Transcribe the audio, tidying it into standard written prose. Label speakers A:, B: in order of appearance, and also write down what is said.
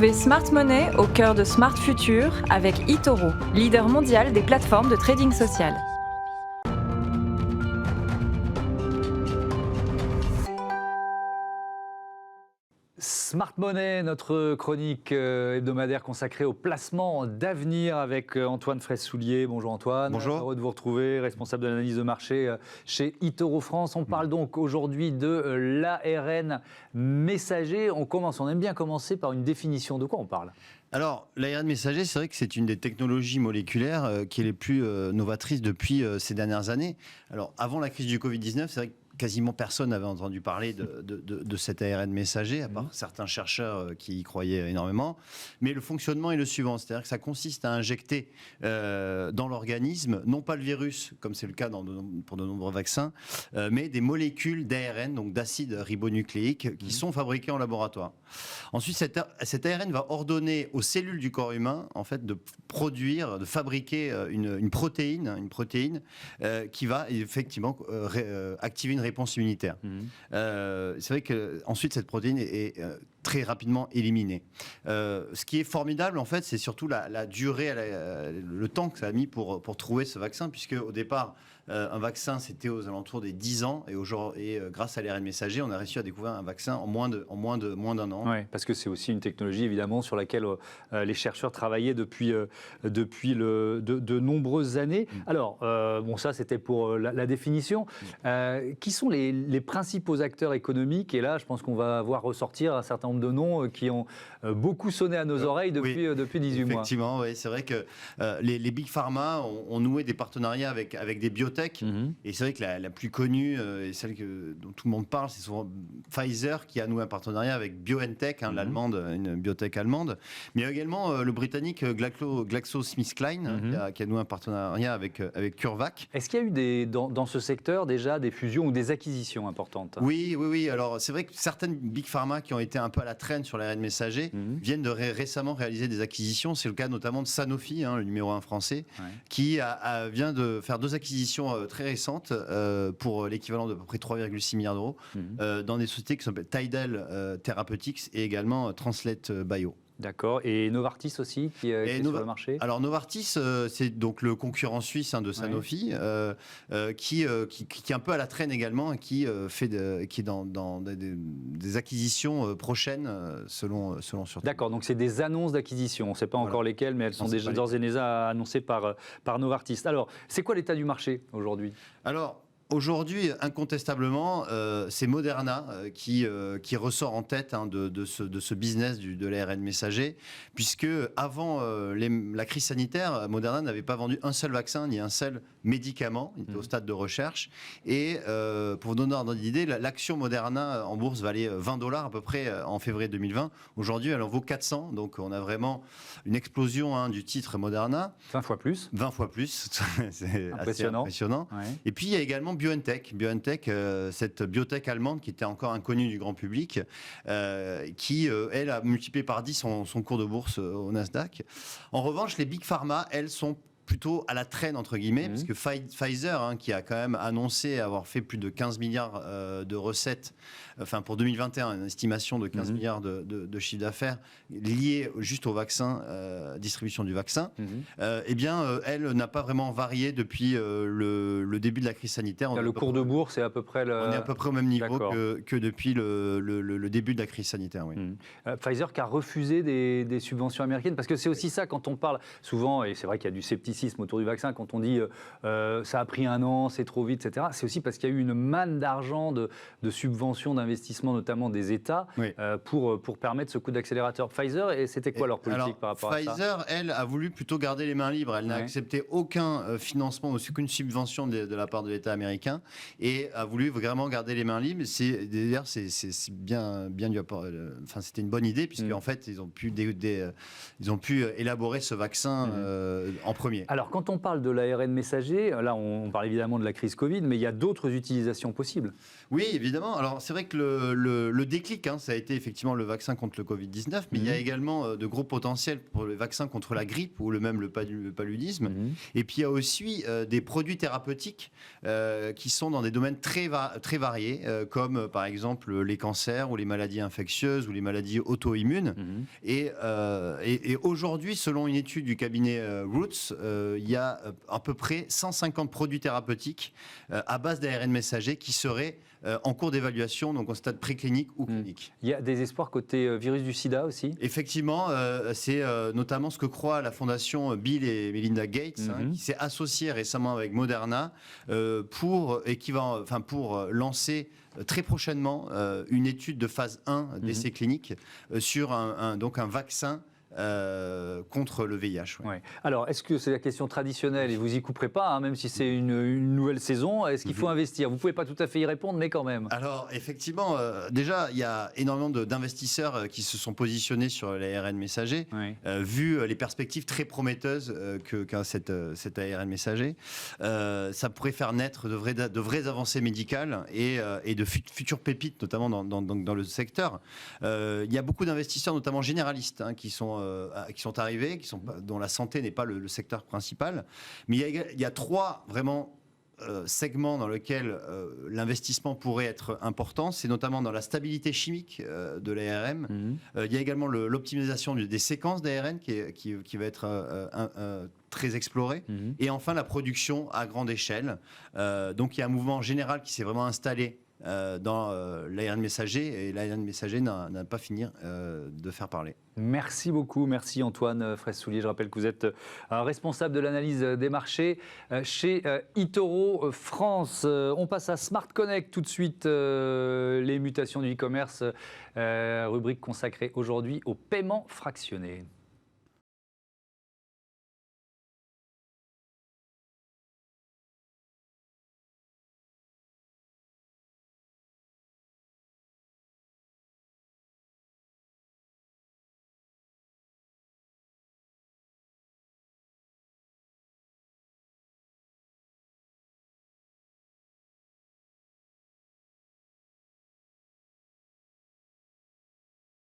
A: Retrouvez Smart Money au cœur de Smart Future avec eToro, leader mondial des plateformes de trading social.
B: Smart Money, notre chronique hebdomadaire consacrée au placement d'avenir avec Antoine Fraisse-Soulier. Bonjour Antoine.
C: Bonjour.
B: Heureux de vous retrouver, responsable de l'analyse de marché chez eToro France. On parle donc aujourd'hui de l'ARN messager. On aime bien commencer par une définition. De quoi on parle ?
C: Alors, l'ARN messager, c'est vrai que c'est une des technologies moléculaires qui est les plus novatrices depuis ces dernières années. Alors, avant la crise du Covid-19, c'est vrai que quasiment personne n'avait entendu parler de cet ARN messager, à part certains chercheurs qui y croyaient énormément. Mais le fonctionnement est le suivant, c'est-à-dire que ça consiste à injecter dans l'organisme, non pas le virus, comme c'est le cas pour de nombreux vaccins, mais des molécules d'ARN, donc d'acide ribonucléique, qui sont fabriquées en laboratoire. Ensuite, cet ARN va ordonner aux cellules du corps humain, en fait, de fabriquer une protéine qui va effectivement activer une réponse immunitaire. C'est vrai que ensuite cette protéine est très rapidement éliminée. Ce qui est formidable, en fait, c'est surtout la durée, le temps que ça a mis pour trouver ce vaccin, puisque au départ, un vaccin, c'était aux alentours des 10 ans, et grâce à l'ARN messager, on a réussi à découvrir un vaccin en moins d'un an.
B: Oui, parce que c'est aussi une technologie, évidemment, sur laquelle les chercheurs travaillaient depuis de nombreuses années. Alors, ça, c'était pour la définition. Qui sont les principaux acteurs économiques ? Et là, je pense qu'on va voir ressortir un certain nombre de noms qui ont beaucoup sonné à nos oreilles depuis 18 mois.
C: Effectivement, oui, c'est vrai que les Big Pharma ont noué des partenariats avec des biotech. Et c'est vrai que la plus connue et celle dont tout le monde parle, c'est souvent Pfizer qui a noué un partenariat avec BioNTech, l'allemande, une biotech allemande, mais également le britannique GlaxoSmithKline qui a noué un partenariat avec CureVac.
B: Est-ce qu'il y a eu dans ce secteur déjà des fusions ou des acquisitions importantes ?
C: Oui. Alors c'est vrai que certaines Big Pharma qui ont été un peu à la traîne sur l'ARN messager viennent de récemment réaliser des acquisitions. C'est le cas notamment de Sanofi, le numéro 1 français, qui vient de faire 2 acquisitions très récentes pour l'équivalent de à peu près 3,6 milliards d'euros dans des sociétés qui s'appellent Tidal Therapeutics et également Translate Bio.
B: D'accord. Et Novartis aussi, qui est sur le marché ?
C: Alors Novartis, c'est donc le concurrent suisse de Sanofi, qui est un peu à la traîne également, et qui est dans des acquisitions prochaines, selon surtout.
B: D'accord, donc c'est des annonces d'acquisition. On ne sait pas encore lesquelles, mais elles sont déjà d'ores et déjà annoncées par Novartis. Alors, c'est quoi l'état du marché aujourd'hui ?
C: Alors, aujourd'hui, incontestablement, c'est Moderna qui ressort en tête de ce business de l'ARN messager, puisque avant la crise sanitaire, Moderna n'avait pas vendu un seul vaccin ni un seul médicament. Il était au stade de recherche. Et pour vous donner un ordre d'idée, l'action Moderna en bourse valait $20 à peu près en février 2020. Aujourd'hui, elle en vaut 400. Donc, on a vraiment une explosion du titre Moderna.
B: 20 fois plus.
C: 20 fois plus. C'est
B: impressionnant.
C: Assez impressionnant.
B: Ouais.
C: Et puis, il y a également BioNTech, cette biotech allemande qui était encore inconnue du grand public, qui, elle, a multiplié par 10 son cours de bourse au Nasdaq. En revanche, les Big Pharma, elles, sont plutôt à la traîne, entre guillemets, parce que Pfizer, qui a quand même annoncé avoir fait plus de 15 milliards de recettes, pour 2021, une estimation de 15 milliards de chiffre d'affaires lié juste au vaccin, distribution du vaccin, elle n'a pas vraiment varié depuis le début de la crise sanitaire.
B: Le cours de bourse est à peu près...
C: On est à peu près au même niveau que depuis le début de la crise sanitaire, oui.
B: Pfizer qui a refusé des subventions américaines, parce que c'est aussi ça quand on parle souvent, et c'est vrai qu'il y a du scepticisme autour du vaccin, quand on dit ça a pris 1 an, c'est trop vite, etc. C'est aussi parce qu'il y a eu une manne d'argent, de subventions, d'investissements, notamment des États, pour permettre ce coup d'accélérateur. Pfizer, et c'était quoi leur politique par rapport à ça ?
C: Pfizer, elle, a voulu plutôt garder les mains libres. Elle n'a accepté aucun financement, aucune subvention de la part de l'État américain, et a voulu vraiment garder les mains libres. D'ailleurs, c'est bien du apport. C'était une bonne idée, puisque en fait, ils ont pu élaborer ce vaccin en premier. compliqué.
B: Alors, quand on parle de l'ARN messager, là, on parle évidemment de la crise Covid, mais il y a d'autres utilisations possibles.
C: Oui, évidemment. Alors, c'est vrai que le déclic, ça a été effectivement le vaccin contre le Covid-19, mais il y a également de gros potentiels pour le vaccin contre la grippe ou le paludisme. Et puis, il y a aussi des produits thérapeutiques qui sont dans des domaines très variés, comme par exemple les cancers ou les maladies infectieuses ou les maladies auto-immunes. Et aujourd'hui, selon une étude du cabinet Roots, il y a à peu près 150 produits thérapeutiques à base d'ARN messager qui seraient en cours d'évaluation, donc en stade préclinique ou clinique.
B: Il y a des espoirs côté virus du sida aussi?
C: Effectivement, c'est notamment ce que croit la fondation Bill et Melinda Gates, qui s'est associée récemment avec Moderna pour lancer très prochainement une étude de phase 1 d'essai clinique sur un vaccin contre le VIH.
B: Ouais. Alors, est-ce que c'est la question traditionnelle et vous y couperez pas, même si c'est une nouvelle saison, est-ce qu'il faut investir? Vous pouvez pas tout à fait y répondre, mais quand même.
C: Alors, effectivement, déjà, il y a énormément d'investisseurs qui se sont positionnés sur l'ARN messager, vu les perspectives très prometteuses qu'a cet ARN messager. Ça pourrait faire naître de vraies avancées médicales et de futures pépites, notamment dans le secteur. Il y a beaucoup d'investisseurs, notamment généralistes, qui sont arrivés, dont la santé n'est pas le secteur principal. Mais il y a trois vraiment segments dans lesquels l'investissement pourrait être important. C'est notamment dans la stabilité chimique de l'ARN. Il y a également l'optimisation des séquences d'ARN qui va être très explorée. Et enfin, la production à grande échelle. Donc, il y a un mouvement général qui s'est vraiment installé dans l'ARN messager, et l'ARN messager n'a pas fini de faire parler.
B: Merci beaucoup, merci Antoine Fraisse-Soulier. Je rappelle que vous êtes responsable de l'analyse des marchés chez eToro France. On passe à Smart Connect tout de suite, les mutations du e-commerce, rubrique consacrée aujourd'hui au paiement fractionné.